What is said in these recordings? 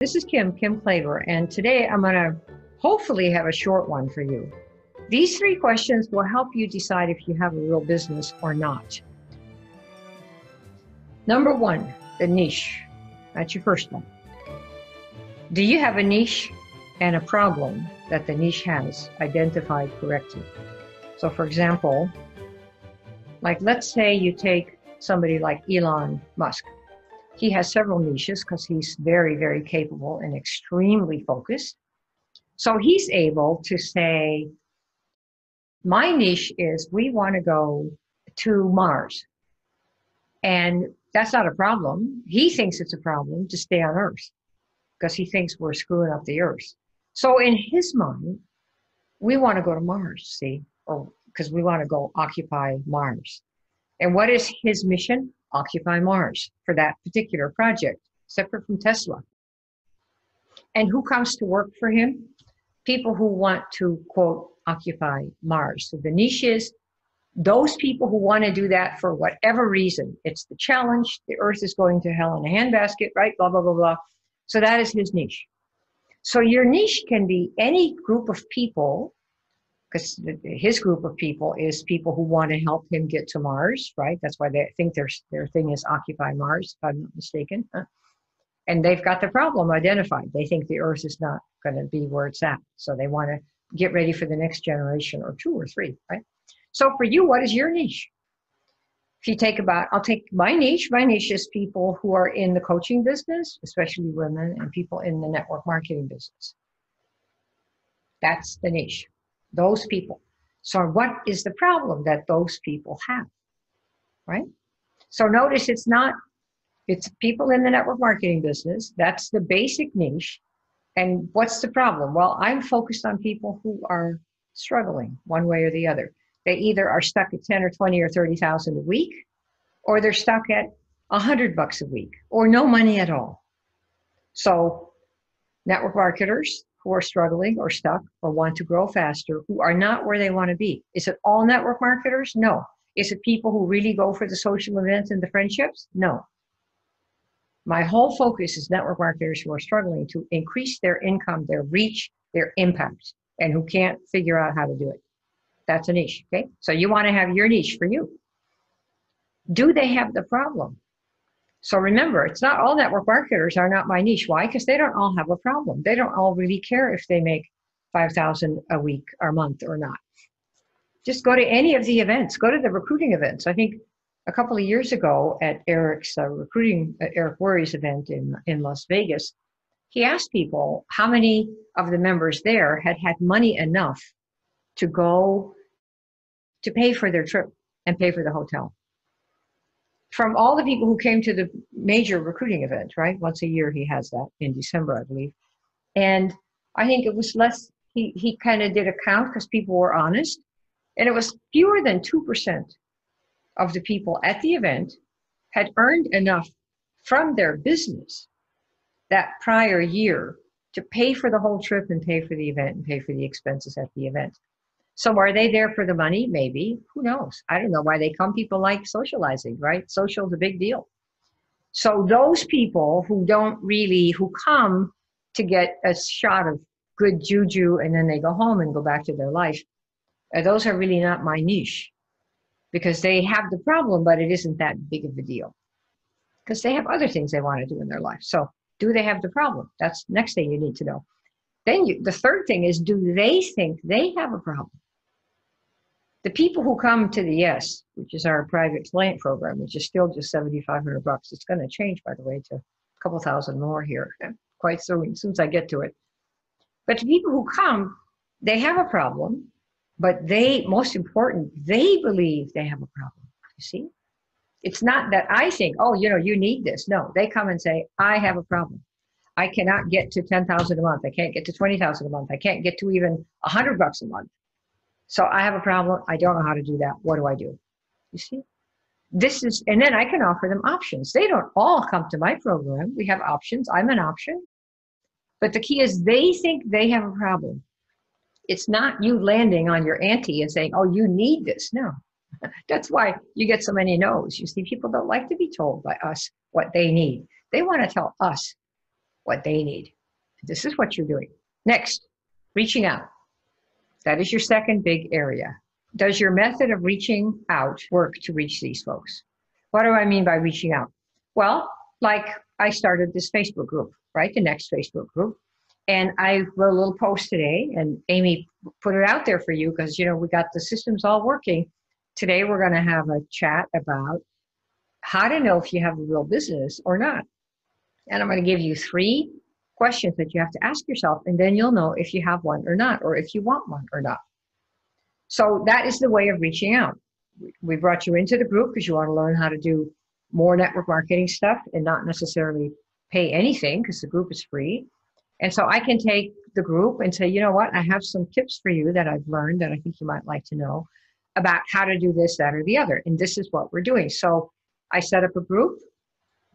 This is Kim Claver, and today I'm going to hopefully have a short one for you. These 3 questions will help you decide if you have a real business or not. Number 1, the niche. That's your first one. Do you have a niche and a problem that the niche has identified correctly? So for example, like let's say you take somebody like Elon Musk. He has several niches because he's very, very capable and extremely focused. So he's able to say, my niche is we want to go to Mars. And that's not a problem. He thinks it's a problem to stay on Earth because he thinks we're screwing up the Earth. So in his mind, we want to go to Mars, see, or because we want to go occupy Mars. And what is his mission? Occupy Mars for that particular project, separate from Tesla. And who comes to work for him? People who want to, quote, occupy Mars. So the niche is those people who want to do that for whatever reason. It's the challenge, the Earth is going to hell in a handbasket, right? Blah, blah, blah, blah. So that is his niche. So your niche can be any group of people, because his group of people is people who want to help him get to Mars, right? That's why they think their thing is Occupy Mars, if I'm not mistaken. And they've got the problem identified. They think the Earth is not going to be where it's at. So they want to get ready for the next generation or 2 or 3, right? So for you, what is your niche? If you take I'll take my niche. My niche is people who are in the coaching business, especially women, and people in the network marketing business. That's the niche. Those people. So what is the problem that those people have, right? So notice it's people in the network marketing business. That's the basic niche. And what's the problem? Well, I'm focused on people who are struggling one way or the other. They either are stuck at 10 or 20 or 30,000 a week, or they're stuck at $100 a week, or no money at all. So network marketers who are struggling or stuck or want to grow faster, who are not where they want to be. Is it all network marketers? No. Is it people who really go for the social events and the friendships? No. My whole focus is network marketers who are struggling to increase their income, their reach, their impact, and who can't figure out how to do it. That's a niche, okay? So you want to have your niche for you. Do they have the problem? So remember, it's not all network marketers are not my niche. Why? Because they don't all have a problem. They don't all really care if they make $5,000 a week or month or not. Just go to any of the events. Go to the recruiting events. I think a couple of years ago at Eric's Eric Worre's event in Las Vegas, he asked people how many of the members there had money enough to go to pay for their trip and pay for the hotel. From all the people who came to the major recruiting event, right? Once a year he has that in December, I believe. And I think it was less, he kind of did a count because people were honest. And it was fewer than 2% of the people at the event had earned enough from their business that prior year to pay for the whole trip and pay for the event and pay for the expenses at the event. So are they there for the money? Maybe. Who knows? I don't know why they come. People like socializing, right? Social is a big deal. So those people who come to get a shot of good juju and then they go home and go back to their life, those are really not my niche because they have the problem, but it isn't that big of a deal because they have other things they want to do in their life. So do they have the problem? That's the next thing you need to know. Then the third thing is, do they think they have a problem? The people who come to the YES, which is our private client program, which is still just $7,500. It's going to change, by the way, to a couple thousand more here quite soon, as soon as I get to it. But the people who come, they have a problem, but most important, they believe they have a problem. You see? It's not that I think, oh, you need this. No, they come and say, I have a problem. I cannot get to 10,000 a month. I can't get to 20,000 a month. I can't get to even $100 a month. So I have a problem. I don't know how to do that. What do I do? You see? And then I can offer them options. They don't all come to my program. We have options. I'm an option. But the key is they think they have a problem. It's not you landing on your ante and saying, oh, you need this. No. That's why you get so many no's. You see, people don't like to be told by us what they need. They want to tell us what they need. This is what you're doing. Next, reaching out. That is your second big area. Does your method of reaching out work to reach these folks? What do I mean by reaching out? Well, like I started this Facebook group, right? The next Facebook group. And I wrote a little post today, and Amy put it out there for you because, you know, we got the systems all working. Today, we're going to have a chat about how to know if you have a real business or not. And I'm going to give you 3 questions that you have to ask yourself, and then you'll know if you have one or not, or if you want one or not. So that is the way of reaching out. We brought you into the group because you want to learn how to do more network marketing stuff and not necessarily pay anything because the group is free. And so I can take the group and say, you know what, I have some tips for you that I've learned that I think you might like to know about how to do this, that, or the other. And this is what we're doing. So I set up a group.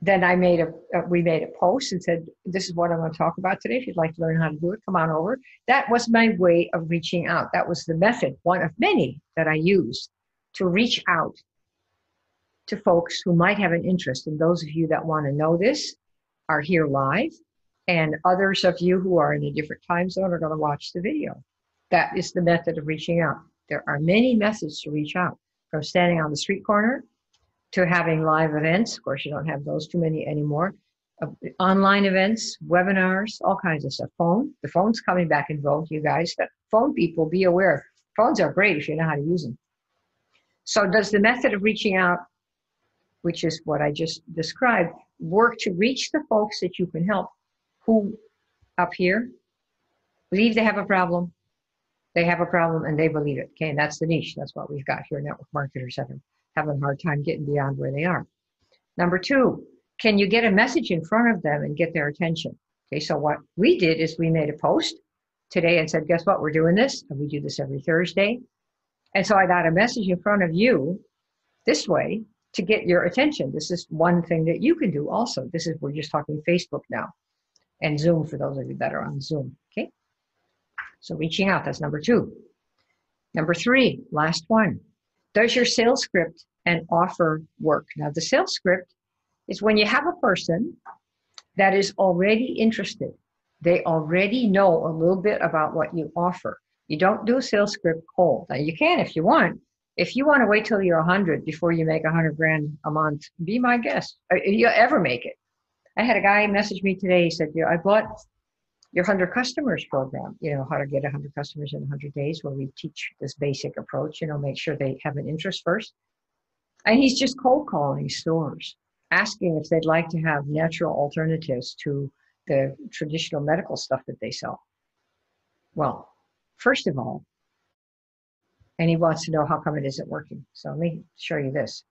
Then I made we made a post and said, this is what I'm going to talk about today. If you'd like to learn how to do it, come on over. That was my way of reaching out. That was the method, one of many that I used to reach out to folks who might have an interest. And those of you that want to know this are here live. And others of you who are in a different time zone are going to watch the video. That is the method of reaching out. There are many methods to reach out, from standing on the street corner to having live events. Of course, you don't have those too many anymore. Online events, webinars, all kinds of stuff. The phone's coming back in vogue, you guys. Phone people, be aware. Phones are great if you know how to use them. So does the method of reaching out, which is what I just described, work to reach the folks that you can help who up here believe they have a problem? They have a problem and they believe it. Okay, and that's the niche. That's what we've got here. Network marketers having a hard time getting beyond where they are. Number 2, can you get a message in front of them and get their attention? Okay, so what we did is we made a post today and said, guess what, we're doing this, and we do this every Thursday. And so I got a message in front of you this way to get your attention. This is one thing that you can do also. We're just talking Facebook now and Zoom for those of you that are on Zoom, okay? So reaching out, that's number 2. Number 3, last one. Does your sales script and offer work? Now, the sales script is when you have a person that is already interested. They already know a little bit about what you offer. You don't do a sales script cold. Now, you can if you want. If you want to wait till you're 100 before you make 100 grand a month, be my guest. You'll ever make it. I had a guy message me today. He said, I bought your 100 customers program, you know, how to get 100 customers in 100 days, where we teach this basic approach, you know, make sure they have an interest first. And he's just cold calling stores, asking if they'd like to have natural alternatives to the traditional medical stuff that they sell. Well, first of all, and he wants to know how come it isn't working. So let me show you this.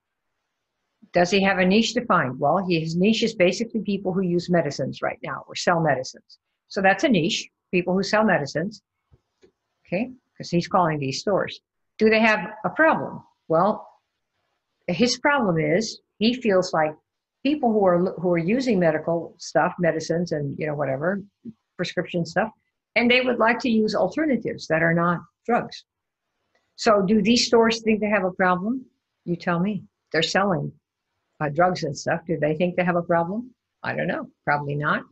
Does he have a niche defined? Well, his niche is basically people who use medicines right now or sell medicines. So that's a niche, people who sell medicines, okay, because he's calling these stores. Do they have a problem? Well, his problem is he feels like people who are using medical stuff, medicines and, you know, whatever, prescription stuff, and they would like to use alternatives that are not drugs. So do these stores think they have a problem? You tell me. They're selling drugs and stuff. Do they think they have a problem? I don't know. Probably not.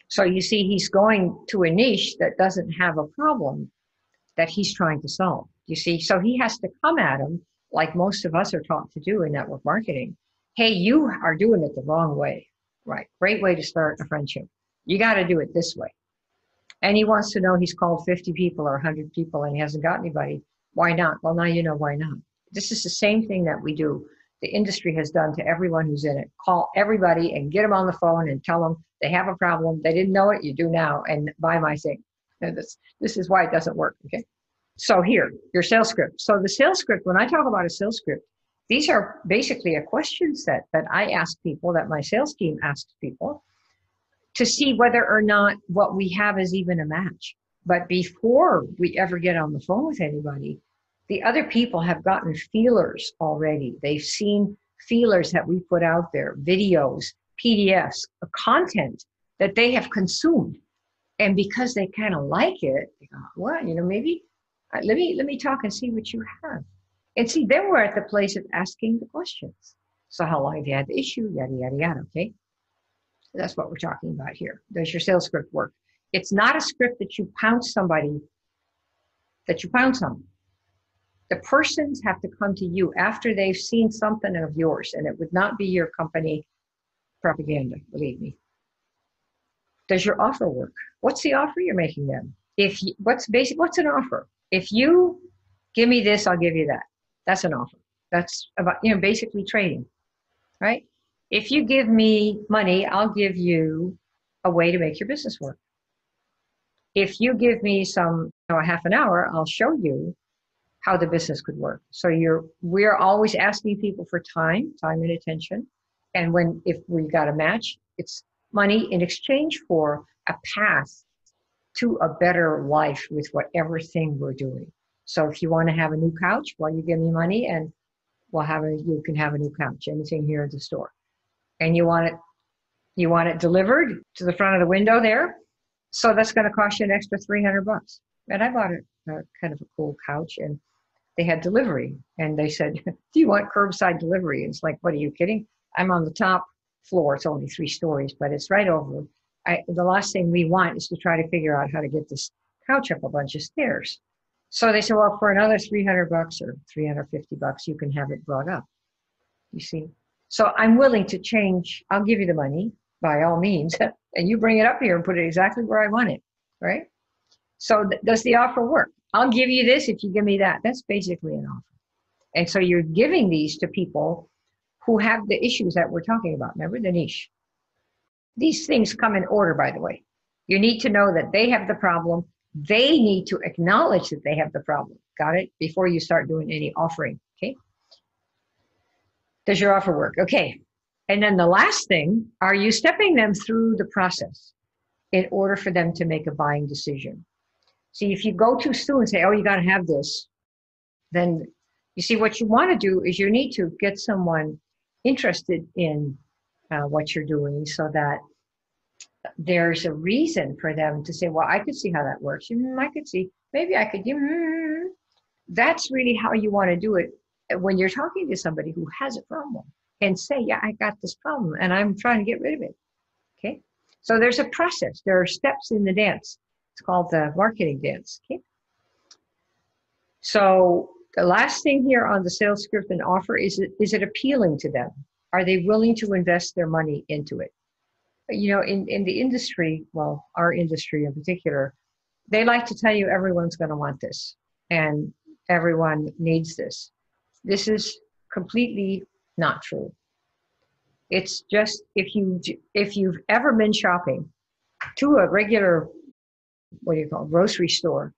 So you see, he's going to a niche that doesn't have a problem that he's trying to solve. You see, so he has to come at him like most of us are taught to do in network marketing. Hey, you are doing it the wrong way. Right. Great way to start a friendship. You got to do it this way. And he wants to know, he's called 50 people or 100 people and he hasn't got anybody. Why not? Well, now you know why not. This is the same thing that we do. The industry has done to everyone who's in it. Call everybody and get them on the phone and tell them they have a problem. They didn't know it. You do now, and buy my thing. And this is why it doesn't work. Okay. So here, your sales script. So the sales script, when I talk about a sales script, these are basically a question set that I ask people, that my sales team asks people, to see whether or not what we have is even a match. But before we ever get on the phone with anybody, the other people have gotten feelers already. They've seen feelers that we put out there, videos, PDFs, content that they have consumed. And because they kind of like it, they go, well, you know, maybe let me talk and see what you have. And see, then we're at the place of asking the questions. So how long have you had the issue? Yada, yada, yada, okay? That's what we're talking about here. Does your sales script work? It's not a script that you pounce somebody, that you pounce on. The persons have to come to you after they've seen something of yours, and it would not be your company propaganda, believe me. Does your offer work? What's the offer you're making them? What's an offer? If you give me this, I'll give you that. That's an offer. That's about, basically trading, right? If you give me money, I'll give you a way to make your business work. If you give me a half an hour, I'll show you how the business could work. So we're always asking people for time and attention. And if we got a match, it's money in exchange for a path to a better life with whatever thing we're doing. So if you want to have a new couch, well, you give me money and you can have a new couch, anything here at the store. And you want it delivered to the front of the window there. So that's going to cost you an extra $300. And I bought a kind of a cool couch, and they had delivery, and they said, do you want curbside delivery? And it's like, what, are you kidding? I'm on the top floor. It's only 3 stories, but it's right over. The last thing we want is to try to figure out how to get this couch up a bunch of stairs. So they said, well, for another $300 or $350, you can have it brought up. You see? So I'm willing to change. I'll give you the money by all means, and you bring it up here and put it exactly where I want it, right? So does the offer work? I'll give you this if you give me that. That's basically an offer. And so you're giving these to people who have the issues that we're talking about. Remember the niche. These things come in order, by the way. You need to know that they have the problem. They need to acknowledge that they have the problem. Got it? Before you start doing any offering, okay? Does your offer work? Okay. And then the last thing, are you stepping them through the process in order for them to make a buying decision? See, if you go too soon and say, oh, you got to have this, then you see what you want to do is you need to get someone interested in what you're doing so that there's a reason for them to say, well, I could see how that works. I could see, maybe I could. That's really how you want to do it when you're talking to somebody who has a problem, and say, yeah, I got this problem and I'm trying to get rid of it. Okay. So there's a process. There are steps in the dance. It's called the marketing dance. Okay. So the last thing here on the sales script and offer is it appealing to them? Are they willing to invest their money into it? In the industry, well, our industry in particular, they like to tell you everyone's going to want this and everyone needs this. This is completely not true. It's just, if you've ever been shopping to a regular, grocery store,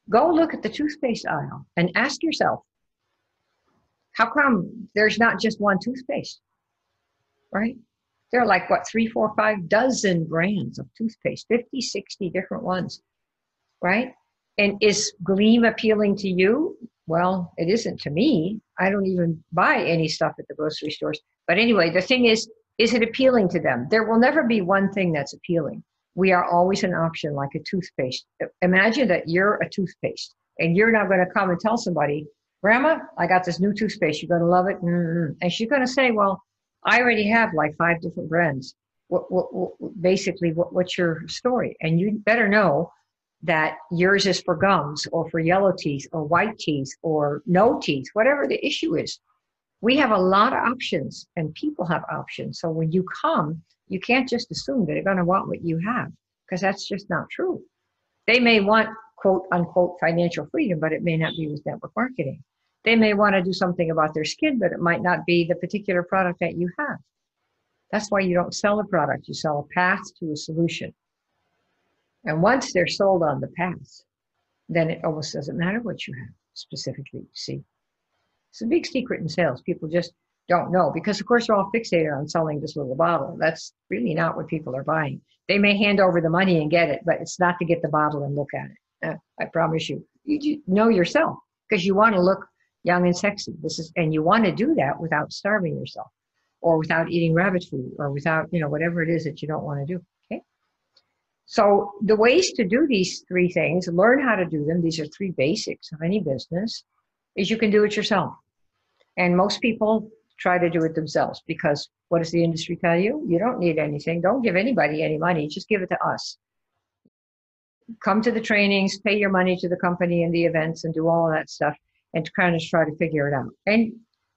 go look at the toothpaste aisle and ask yourself, how come there's not just one toothpaste, right? There are like, 3, 4, 5 dozen brands of toothpaste, 50, 60 different ones, right? And is Gleam appealing to you? Well, it isn't to me. I don't even buy any stuff at the grocery stores. But anyway, the thing is it appealing to them? There will never be one thing that's appealing. We are always an option, like a toothpaste. Imagine that you're a toothpaste and you're not going to come and tell somebody, Grandma, I got this new toothpaste. You're going to love it. And she's going to say, well, I already have like 5 different brands. What's your story? And you better know that yours is for gums or for yellow teeth or white teeth or no teeth, whatever the issue is. We have a lot of options and people have options. So when you come, you can't just assume that they're going to want what you have, because that's just not true. They may want, quote unquote, financial freedom, but it may not be with network marketing. They may want to do something about their skin, but it might not be the particular product that you have. That's why you don't sell a product. You sell a path to a solution. And once they're sold on the path, then it almost doesn't matter what you have specifically, see. It's a big secret in sales. People just don't know, because of course they're all fixated on selling this little bottle. That's really not what people are buying. They may hand over the money and get it, but it's not to get the bottle and look at it. I promise you. You know yourself, because you want to look young and sexy. And you want to do that without starving yourself, or without eating rabbit food, or without, whatever it is that you don't want to do. Okay. So the ways to do these 3 things, learn how to do them. These are 3 basics of any business, is you can do it yourself. And most people try to do it themselves, because what does the industry tell you? You don't need anything. Don't give anybody any money. Just give it to us. Come to the trainings, pay your money to the company and the events and do all of that stuff and to kind of try to figure it out. And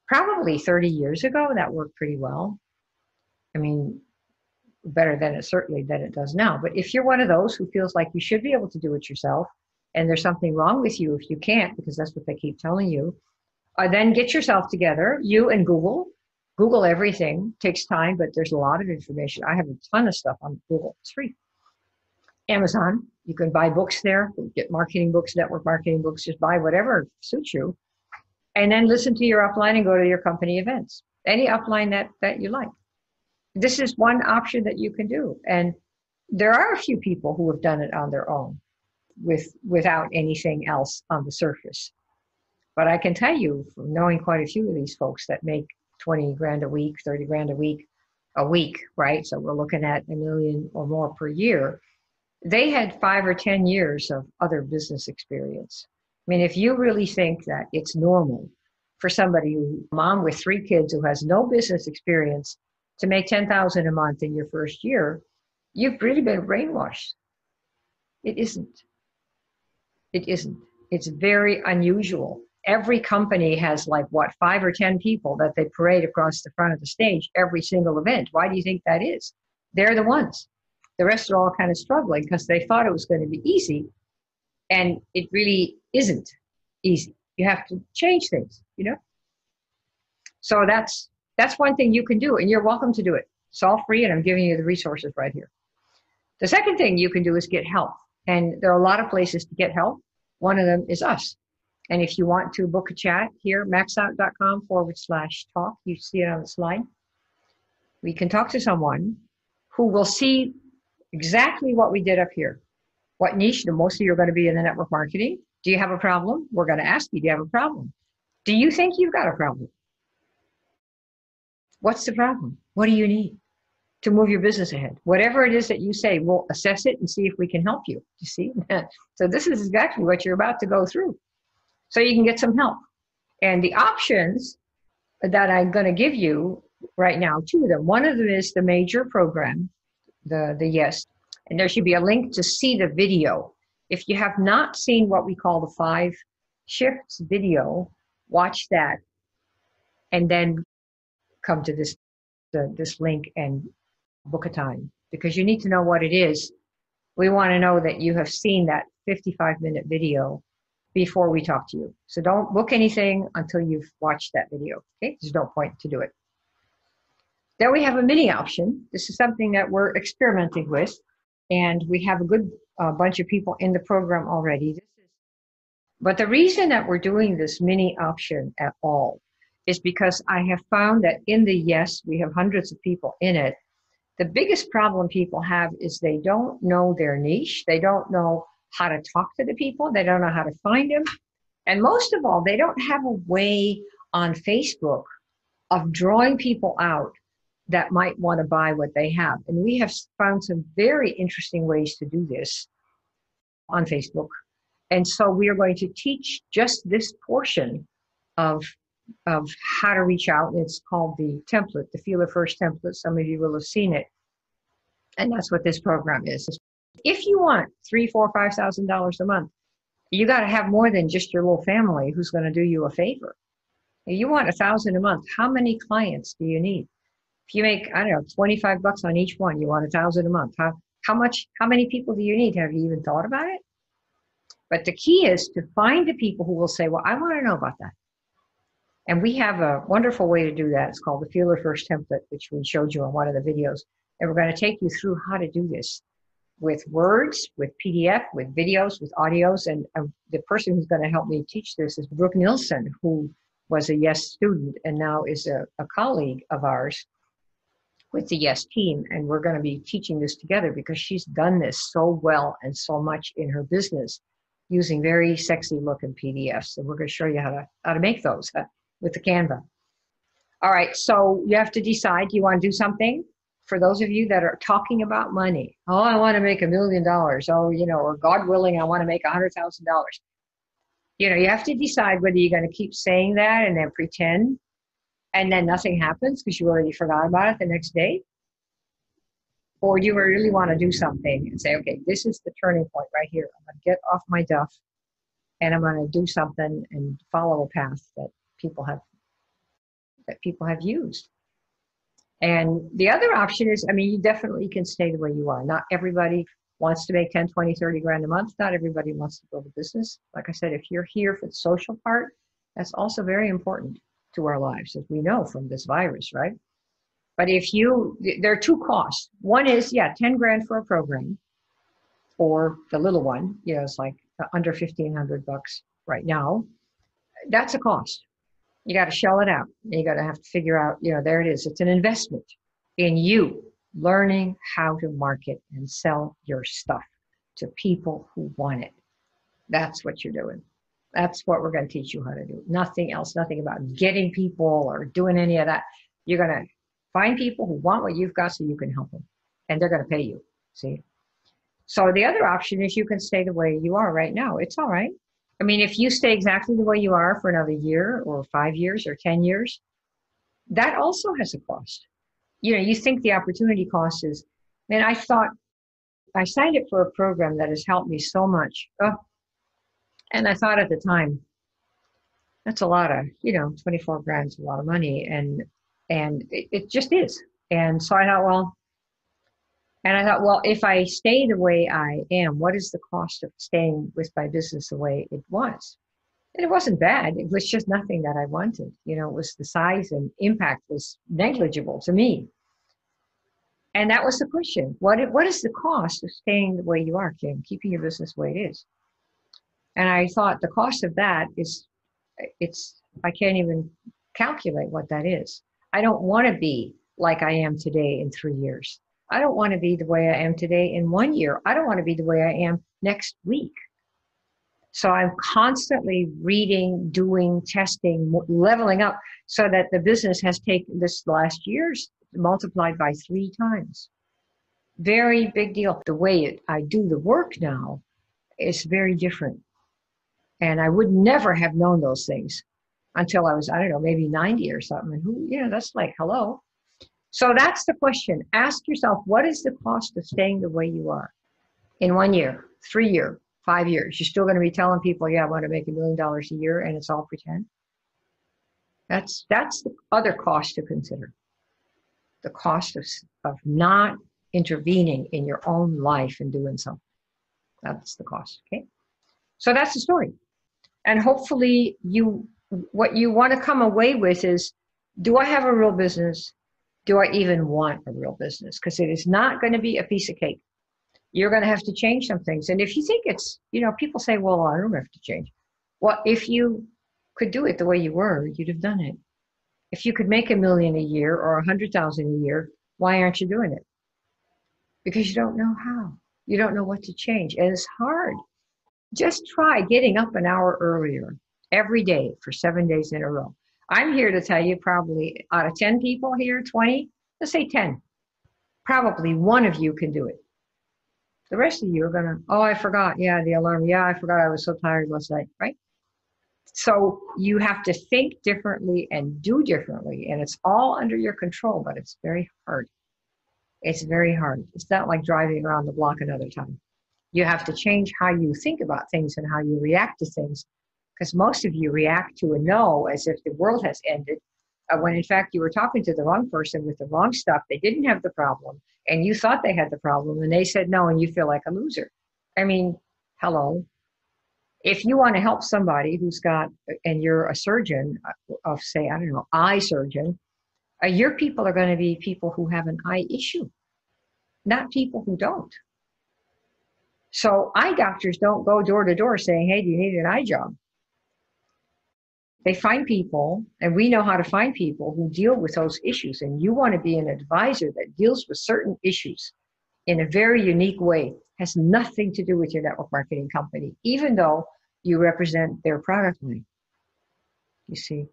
probably 30 years ago, that worked pretty well. I mean, better than it certainly than it does now. But if you're one of those who feels like you should be able to do it yourself and there's something wrong with you if you can't, because that's what they keep telling you, then get yourself together, you and Google. Google everything. Takes time, but there's a lot of information. I have a ton of stuff on Google. It's free. Amazon, you can buy books there, get marketing books, network marketing books, just buy whatever suits you. And then listen to your upline and go to your company events. Any upline that you like. This is one option that you can do. And there are a few people who have done it on their own without anything else on the surface. But I can tell you from knowing quite a few of these folks that make 20 grand a week, 30 grand a week, right? So we're looking at $1 million or more per year. They had 5 or 10 years of other business experience. I mean, if you really think that it's normal for somebody mom with 3 kids who has no business experience to make $10,000 a month in your first year, you've really been brainwashed. It isn't. It isn't. It's very unusual. Every company has 5 or 10 people that they parade across the front of the stage every single event. Why do you think that is? They're the ones. The rest are all kind of struggling because they thought it was going to be easy, and it really isn't easy. You have to change things, So that's one thing you can do, and you're welcome to do it. It's all free, and I'm giving you the resources right here. The second thing you can do is get help, and there are a lot of places to get help. One of them is us. And if you want to book a chat here, maxout.com/talk, you see it on the slide. We can talk to someone who will see exactly what we did up here. What niche? Most of you are going to be in the network marketing. Do you have a problem? We're going to ask you, do you have a problem? Do you think you've got a problem? What's the problem? What do you need to move your business ahead? Whatever it is that you say, we'll assess it and see if we can help you. You see? So this is exactly what you're about to go through. So you can get some help. And the options that I'm going to give you right now, 2 of them. One of them is the major program, the YES. And there should be a link to see the video. If you have not seen what we call the 5 shifts video, watch that. And then come to this link and book a time, because you need to know what it is. We want to know that you have seen that 55-minute video before we talk to you. So don't book anything until you've watched that video. Okay, there's no point to do it. Then we have a mini option. This is something that we're experimenting with, and we have a good bunch of people in the program already. But the reason that we're doing this mini option at all is because I have found that in the YES, we have hundreds of people in it. The biggest problem people have is they don't know their niche. They don't know how to talk to the people. They don't know how to find them. And most of all, they don't have a way on Facebook of drawing people out that might want to buy what they have. And we have found some very interesting ways to do this on Facebook. And so we are going to teach just this portion of how to reach out. It's called the template, the Feeler First template. Some of you will have seen it. And that's what this program is. If you want $3,000, $4,000, $5,000 a month, you got to have more than just your little family who's going to do you a favor. You want $1,000 a month. How many clients do you need? If you make, I don't know, $25 on each one, you want $1,000 a month. How many people do you need? Have you even thought about it? But the key is to find the people who will say, well, I want to know about that. And we have a wonderful way to do that. It's called the Feeler First template, which we showed you on one of the videos. And we're going to take you through how to do this with words, with PDF, with videos, with audios. And the person who's going to help me teach this is Brooke Nielsen, who was a YES student and now is a colleague of ours with the YES team. And we're going to be teaching this together because she's done this so well and so much in her business using very sexy looking PDFs. And we're going to show you how to make those with the Canva. All right, so you have to decide, do you want to do something? For those of you that are talking about money, oh, I want to make $1 million. Oh, or God willing, I want to make $100,000. You have to decide whether you're going to keep saying that and then pretend and then nothing happens because you already forgot about it the next day? Or do you really want to do something and say, okay, this is the turning point right here. I'm going to get off my duff and I'm going to do something and follow a path that people have used. And the other option is, I mean, you definitely can stay the way you are. Not everybody wants to make 10, 20, 30 grand a month. Not everybody wants to build a business. Like I said, if you're here for the social part, that's also very important to our lives, as we know from this virus, right? But there are two costs. One is, 10 grand for a program, or the little one, it's like under $1,500 right now. That's a cost. You got to shell it out. You got to have to figure out, there it is. It's an investment in you learning how to market and sell your stuff to people who want it. That's what you're doing. That's what we're going to teach you how to do. Nothing else, nothing about getting people or doing any of that. You're going to find people who want what you've got so you can help them. And they're going to pay you, see? So the other option is you can stay the way you are right now. It's all right. I mean, if you stay exactly the way you are for another year or 5 years or 10 years, that also has a cost. You think the opportunity cost is, and I thought, I signed up for a program that has helped me so much. And I thought at the time, that's a lot of, 24 grand is a lot of money. And it just is. And so I thought, well, if I stay the way I am, what is the cost of staying with my business the way it was? And it wasn't bad. It was just nothing that I wanted. It was the size and impact was negligible to me. And that was the question. What is the cost of staying the way you are, Kim, keeping your business the way it is? And I thought the cost of that I can't even calculate what that is. I don't want to be like I am today in 3 years. I don't want to be the way I am today in 1 year. I don't want to be the way I am next week. So I'm constantly reading, doing, testing, leveling up so that the business has taken this last year's multiplied by 3 times. Very big deal. The way I do the work now is very different. And I would never have known those things until I was, I don't know, maybe 90 or something. And that's like, hello. So that's the question. Ask yourself, what is the cost of staying the way you are in 1 year, 3 years, 5 years? You're still going to be telling people, I want to make $1 million a year, and it's all pretend. That's the other cost to consider. The cost of not intervening in your own life and doing something. That's the cost, okay? So that's the story. And hopefully what you want to come away with is, do I have a real business? Do I even want a real business? Because it is not going to be a piece of cake. You're going to have to change some things. And if you think it's, people say, well, I don't have to change. Well, if you could do it the way you were, you'd have done it. If you could make $1 million a year or 100,000 a year, why aren't you doing it? Because you don't know how. You don't know what to change. And it's hard. Just try getting up an hour earlier every day for 7 days in a row. I'm here to tell you, probably out of 10 people here, 20, let's say 10, probably one of you can do it. The rest of you are going to, I forgot. Yeah, the alarm. Yeah, I forgot I was so tired last night, right? So you have to think differently and do differently. And it's all under your control, but it's very hard. It's very hard. It's not like driving around the block another time. You have to change how you think about things and how you react to things. Because most of you react to a no as if the world has ended, when in fact you were talking to the wrong person with the wrong stuff. They didn't have the problem, and you thought they had the problem, and they said no, and you feel like a loser. I mean, hello. If you want to help somebody who's got, and you're a surgeon of, say, I don't know, eye surgeon, your people are going to be people who have an eye issue, not people who don't. So eye doctors don't go door to door saying, hey, do you need an eye job? They find people, and we know how to find people who deal with those issues. And you want to be an advisor that deals with certain issues in a very unique way. Has nothing to do with your network marketing company, even though you represent their product line. You see,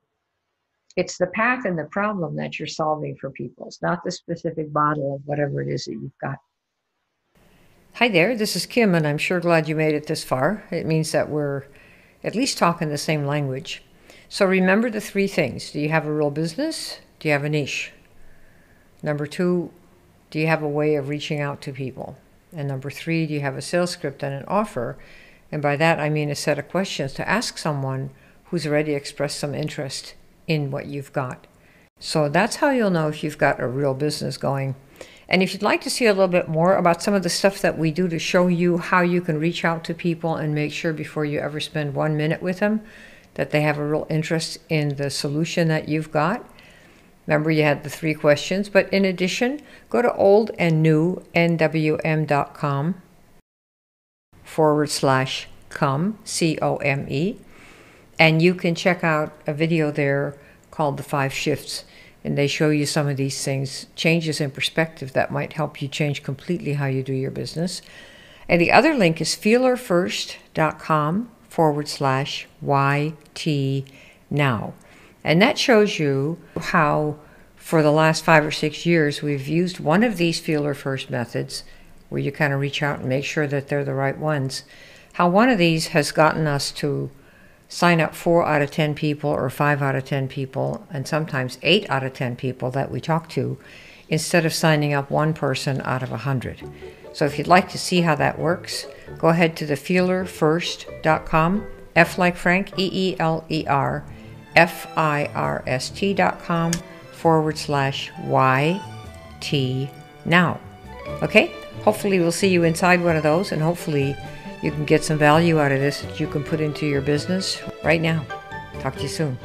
it's the path and the problem that you're solving for people. It's not the specific bottle of whatever it is that you've got. Hi there, this is Kim, and I'm sure glad you made it this far. It means that we're at least talking the same language. So remember the three things. Do you have a real business? Do you have a niche? Number two, do you have a way of reaching out to people? And number three, do you have a sales script and an offer? And by that, I mean a set of questions to ask someone who's already expressed some interest in what you've got. So that's how you'll know if you've got a real business going. And if you'd like to see a little bit more about some of the stuff that we do to show you how you can reach out to people and make sure before you ever spend 1 minute with them that they have a real interest in the solution that you've got. Remember, you had the three questions, but in addition, go to oldandnewnwm.com/come, C-O-M-E, and you can check out a video there called The 5 Shifts, and they show you some of these things, changes in perspective that might help you change completely how you do your business. And the other link is feelerfirst.com/YT now. And that shows you how for the last 5 or 6 years we've used one of these Feeler First methods where you kind of reach out and make sure that they're the right ones. How one of these has gotten us to sign up 4 out of 10 people or 5 out of 10 people and sometimes 8 out of 10 people that we talk to instead of signing up 1 person out of 100. So if you'd like to see how that works, go ahead to the feelerfirst.com, F like Frank, E-E-L-E-R, FIRST.com/YT now. Okay? Hopefully we'll see you inside one of those, and hopefully you can get some value out of this that you can put into your business right now. Talk to you soon.